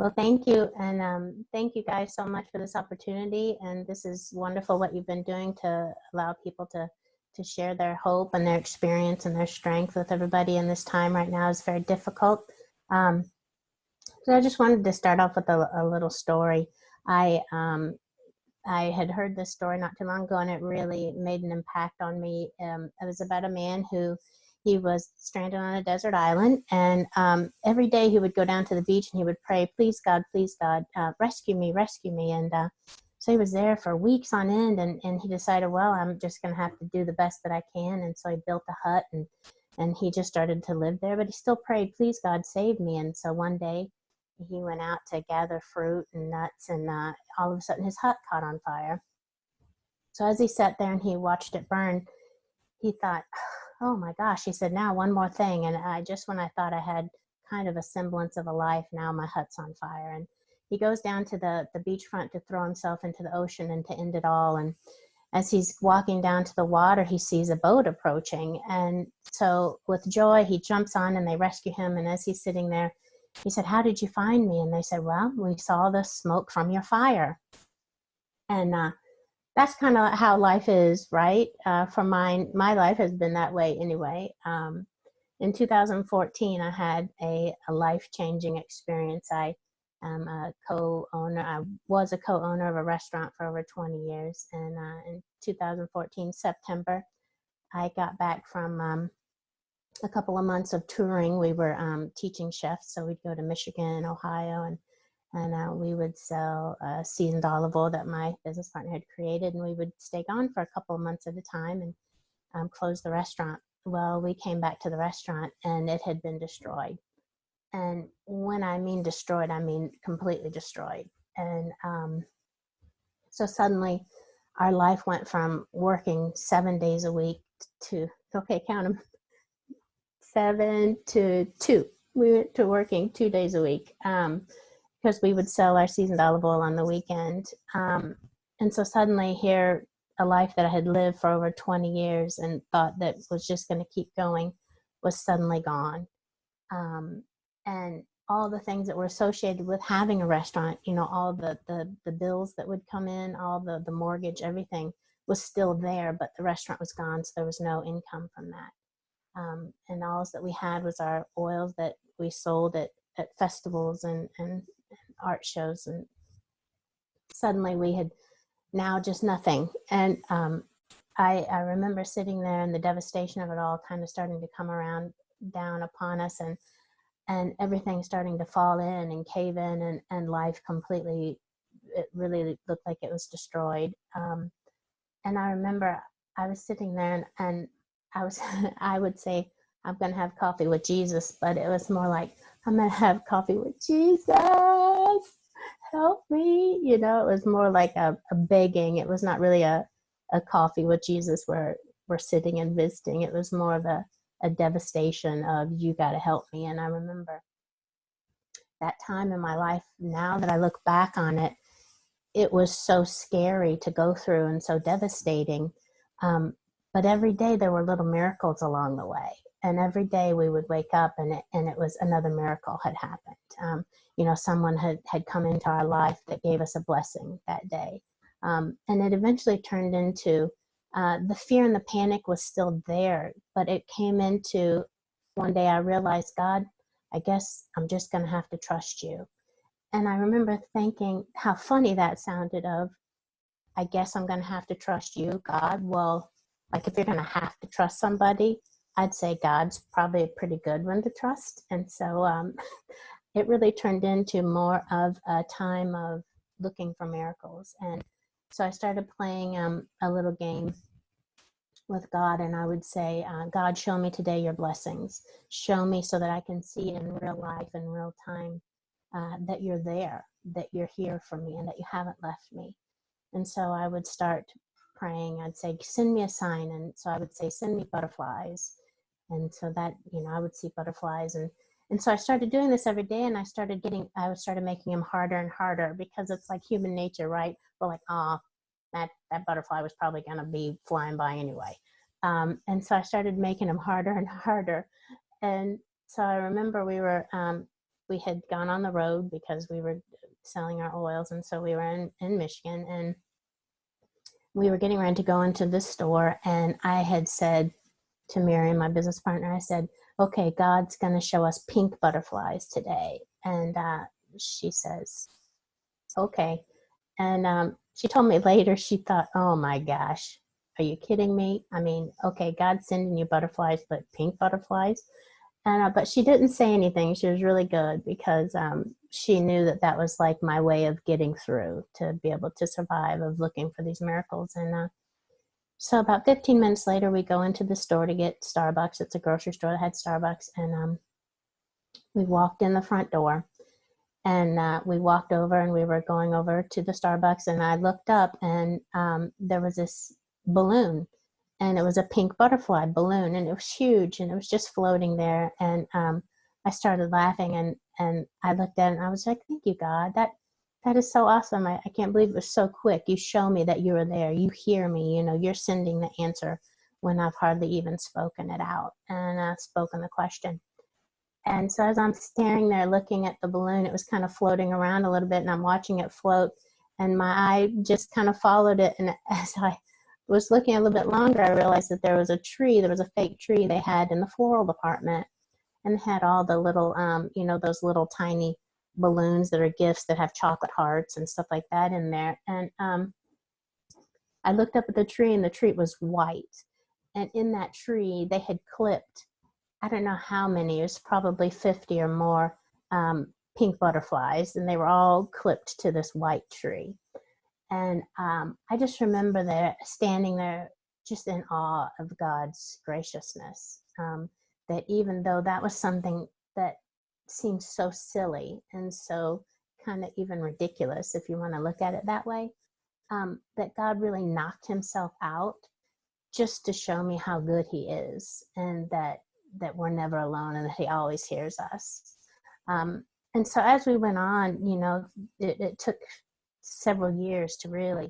Well, thank you. And thank you guys so much for this opportunity. And this is wonderful what you've been doing to allow people to share their hope and their experience and their strength with everybody in this time right now is very difficult. Um, so I just wanted to start off with a little story. I had heard this story not too long ago, and it really made an impact on me. It was about a man who he was stranded on a desert island, and every day he would go down to the beach and he would pray, please God, rescue me, rescue me. And so he was there for weeks on end, and he decided, well, I'm just going to have to do the best that I can. And so he built a hut, and he just started to live there, but he still prayed, please God, save me. And so one day, he went out to gather fruit and nuts, and all of a sudden his hut caught on fire. So as he sat there and he watched it burn, he thought, oh my gosh, he said, now one more thing. And when I thought I had kind of a semblance of a life, now my hut's on fire. And he goes down to the beachfront to throw himself into the ocean and to end it all. And as he's walking down to the water, he sees a boat approaching. And so with joy, he jumps on and they rescue him. And as he's sitting there, he said, how did you find me? And they said, well, we saw the smoke from your fire. And that's kind of how life is, right? For my life has been that way anyway. In 2014, I had a life-changing experience. I am a co-owner. I was a co-owner of a restaurant for over 20 years. And in 2014, September, I got back from a couple of months of touring. We were teaching chefs, so we'd go to Michigan, Ohio, and we would sell seasoned olive oil that my business partner had created, and we would stay gone for a couple of months at a time and close the restaurant. Well, we came back to the restaurant and it had been destroyed. And when I mean destroyed, I mean completely destroyed. And so suddenly our life went from working 7 days a week to, okay, count them, 7 to 2. We went to working 2 days a week because we would sell our seasoned olive oil on the weekend. And so suddenly here, a life that I had lived for over 20 years and thought that was just going to keep going was suddenly gone. And all the things that were associated with having a restaurant, you know, all the bills that would come in, all the mortgage, everything was still there, but the restaurant was gone, so there was no income from that. And all that we had was our oils that we sold at festivals and art shows. And suddenly we had now just nothing. And I remember sitting there and the devastation of it all kind of starting to come around down upon us, and everything starting to fall in and cave in, and life completely, it really looked like it was destroyed. And I remember I was sitting there and I would say, I'm going to have coffee with Jesus, but it was more like, I'm going to have coffee with Jesus, help me. You know, it was more like a begging. It was not really a coffee with Jesus where we're sitting and visiting. It was more of a devastation of, you got to help me. And I remember that time in my life, now that I look back on it, it was so scary to go through and so devastating. But every day there were little miracles along the way. And every day we would wake up and it was another miracle had happened. You know, someone had come into our life that gave us a blessing that day. And it eventually turned into, the fear and the panic was still there, but it came into, one day I realized, God, I guess I'm just going to have to trust you. And I remember thinking how funny that sounded of, I guess I'm going to have to trust you, God. Well, like if you're going to have to trust somebody, I'd say God's probably a pretty good one to trust. And so it really turned into more of a time of looking for miracles. And so I started playing a little game with God, and I would say, God, show me today your blessings. Show me so that I can see in real life, in real time, that you're there, that you're here for me, and that you haven't left me. And so I would start praying. I'd say, send me a sign. And so I would say, send me butterflies. And so that, you know, I would see butterflies. And so I started doing this every day, and I started making them harder and harder, because it's like human nature, right? We're like, oh, that butterfly was probably going to be flying by anyway. And so I started making them harder and harder. And so I remember we we had gone on the road because we were selling our oils. And so we were in Michigan, and we were getting ready to go into the store. And I had said to Miriam, my business partner, I said, okay, God's going to show us pink butterflies today. And she says, okay. And she told me later, she thought, oh my gosh, are you kidding me? I mean, okay, God's sending you butterflies, but pink butterflies? And but she didn't say anything. She was really good, because she knew that that was like my way of getting through, to be able to survive, of looking for these miracles. And so about 15 minutes later, we go into the store to get Starbucks. It's a grocery store that had Starbucks. And we walked in the front door, and we walked over, and we were going over to the Starbucks, and I looked up, and there was this balloon, and it was a pink butterfly balloon, and it was huge, and it was just floating there. And I started laughing, and I looked at it, and I was like, thank you, God. That is so awesome. I can't believe it was so quick. You show me that you are there. You hear me. You know, you're sending the answer when I've hardly even spoken it out and spoken the question. And so as I'm staring there looking at the balloon, it was kind of floating around a little bit, and I'm watching it float, and my eye just kind of followed it. And as I was looking a little bit longer, I realized that there was a tree. There was a fake tree they had in the floral department, and it had all the little, those little tiny balloons that are gifts that have chocolate hearts and stuff like that in there. And I looked up at the tree, and the tree was white. And in that tree, they had clipped, I don't know how many, it was probably 50 or more pink butterflies, and they were all clipped to this white tree. And I just remember standing there just in awe of God's graciousness, that even though that was something that seems so silly and so kind of even ridiculous, if you want to look at it that way, that God really knocked himself out just to show me how good he is, and that we're never alone, and that he always hears us. And so as we went on, it took several years to really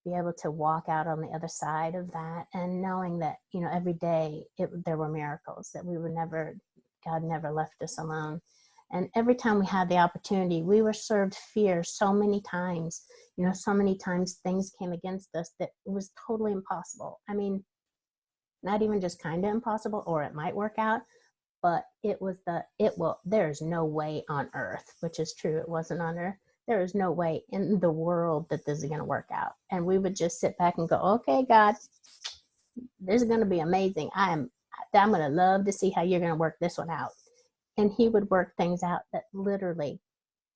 be able to walk out on the other side of that, and knowing that, every day there were miracles, that God never left us alone. And every time we had the opportunity, we were served fear so many times, so many times things came against us that it was totally impossible. I mean, not even just kind of impossible, or it might work out, but there's no way on earth, which is true. It wasn't on earth. There is no way in the world that this is going to work out. And we would just sit back and go, okay, God, this is going to be amazing. I'm going to love to see how you're going to work this one out. And he would work things out that literally,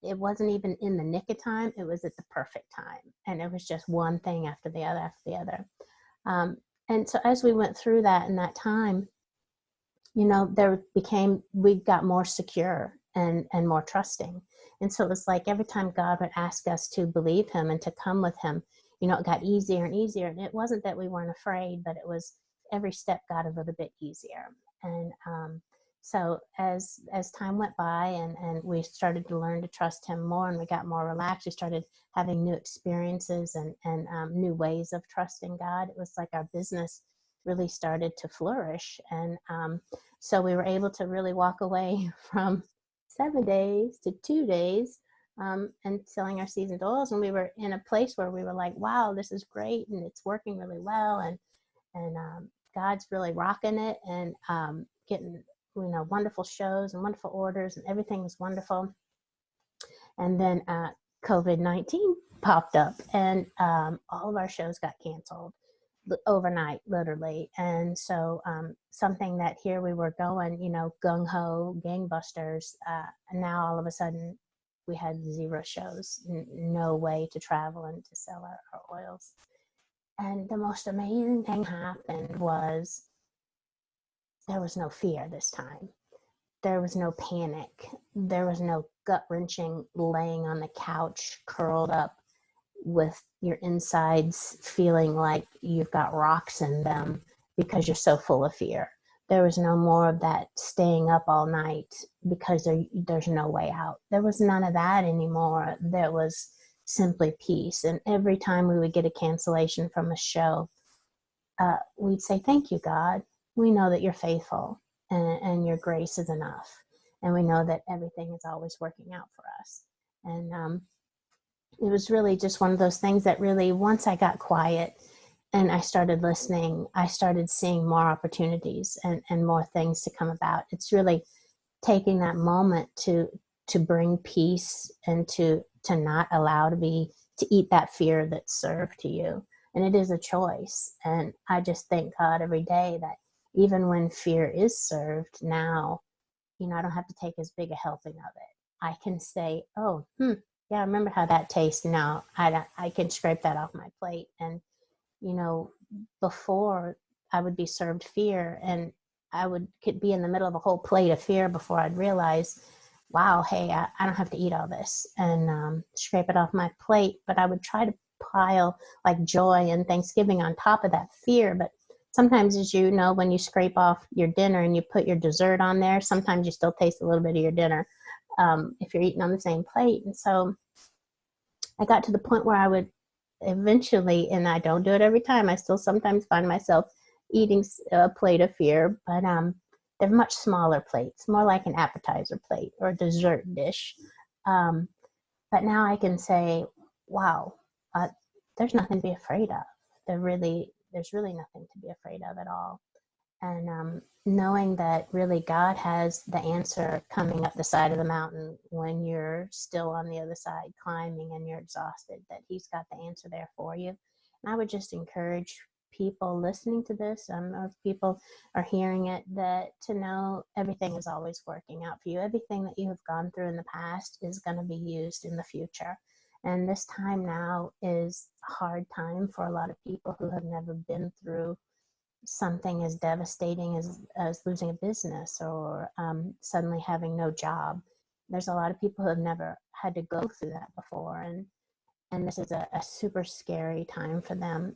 it wasn't even in the nick of time. It was at the perfect time. And it was just one thing after the other, after the other. And so as we went through that in that time, we got more secure and more trusting. And so it was like every time God would ask us to believe him and to come with him, it got easier and easier. And it wasn't that we weren't afraid, but it was every step got a little bit easier. And so as time went by, and we started to learn to trust him more, and we got more relaxed, we started having new experiences and new ways of trusting God. It was like our business really started to flourish. And so we were able to really walk away from 7 days to 2 days and selling our seasoned oils. And we were in a place where we were like, wow, this is great, and it's working really well. And God's really rocking it, and getting, wonderful shows and wonderful orders, and everything was wonderful. And then COVID-19 popped up, and all of our shows got canceled overnight, literally. And so something that here we were going, gung-ho, gangbusters, and now all of a sudden we had 0 shows, no way to travel and to sell our oils. And the most amazing thing happened was there was no fear this time. There was no panic. There was no gut-wrenching laying on the couch, curled up with your insides feeling like you've got rocks in them because you're so full of fear. There was no more of that staying up all night because there's no way out. There was none of that anymore. There was simply peace. And every time we would get a cancellation from a show, we'd say, thank you, God. We know that you're faithful, and your grace is enough. and we know that everything is always working out for us. And it was really just one of those things that really, once I got quiet and I started listening, I started seeing more opportunities and more things to come about. It's really taking that moment to bring peace and to not allow to eat that fear that's served to you. And it is a choice. And I just thank God every day that even when fear is served now, I don't have to take as big a helping of it. I can say, oh, yeah, I remember how that tastes. Now I can scrape that off my plate. And, before I would be served fear, and could be in the middle of a whole plate of fear before I'd realize, wow, hey, I don't have to eat all this, and scrape it off my plate. But I would try to pile like joy and Thanksgiving on top of that fear. But sometimes, as you know, when you scrape off your dinner and you put your dessert on there, sometimes you still taste a little bit of your dinner if you're eating on the same plate. And so I got to the point where I would eventually, and I don't do it every time, I still sometimes find myself eating a plate of fear, but they're much smaller plates, more like an appetizer plate or a dessert dish. But now I can say, wow, there's nothing to be afraid of. There's really nothing to be afraid of at all. And knowing that really God has the answer coming up the side of the mountain when you're still on the other side climbing and you're exhausted, that he's got the answer there for you. And I would just encourage people listening to this, or if people are hearing it, that to know everything is always working out for you. Everything that you have gone through in the past is going to be used in the future. And this time now is a hard time for a lot of people who have never been through something as devastating as losing a business or suddenly having no job. There's a lot of people who have never had to go through that before, and this is a super scary time for them.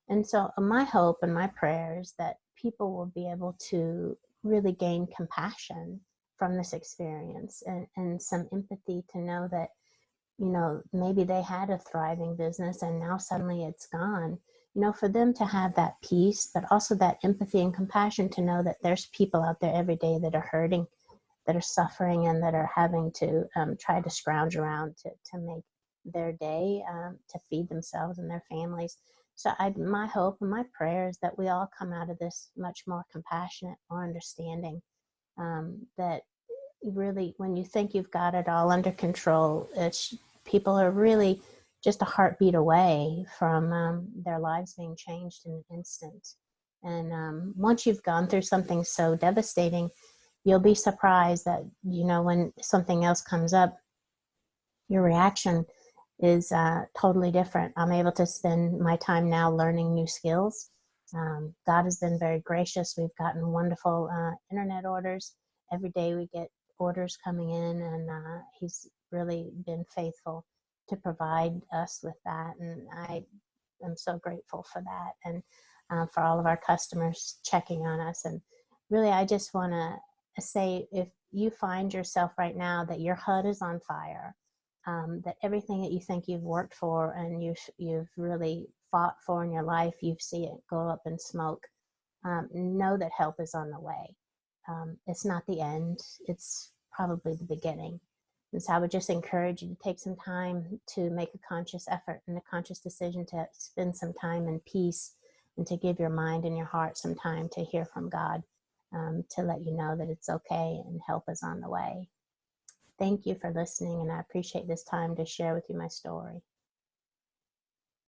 And so my hope and my prayer is that people will be able to really gain compassion from this experience and some empathy to know that, maybe they had a thriving business and now suddenly it's gone. For them to have that peace, but also that empathy and compassion to know that there's people out there every day that are hurting, that are suffering, and that are having to try to scrounge around to make their day, to feed themselves and their families. So my hope and my prayer is that we all come out of this much more compassionate, more understanding, that really, when you think you've got it all under control, people are really just a heartbeat away from their lives being changed in an instant. And once you've gone through something so devastating, you'll be surprised that, when something else comes up, your reaction is totally different. I'm able to spend my time now learning new skills. God has been very gracious. We've gotten wonderful internet orders. Every day we get orders coming in, and he's really been faithful to provide us with that. And I am so grateful for that, and for all of our customers checking on us. And really, I just want to say, if you find yourself right now that your HUD is on fire, that everything that you think you've worked for and you've really fought for in your life, you see it go up in smoke, know that help is on the way. It's not the end. It's probably the beginning. And so I would just encourage you to take some time to make a conscious effort and a conscious decision to spend some time in peace, and to give your mind and your heart some time to hear from God, to let you know that it's okay and help is on the way. Thank you for listening, and I appreciate this time to share with you my story.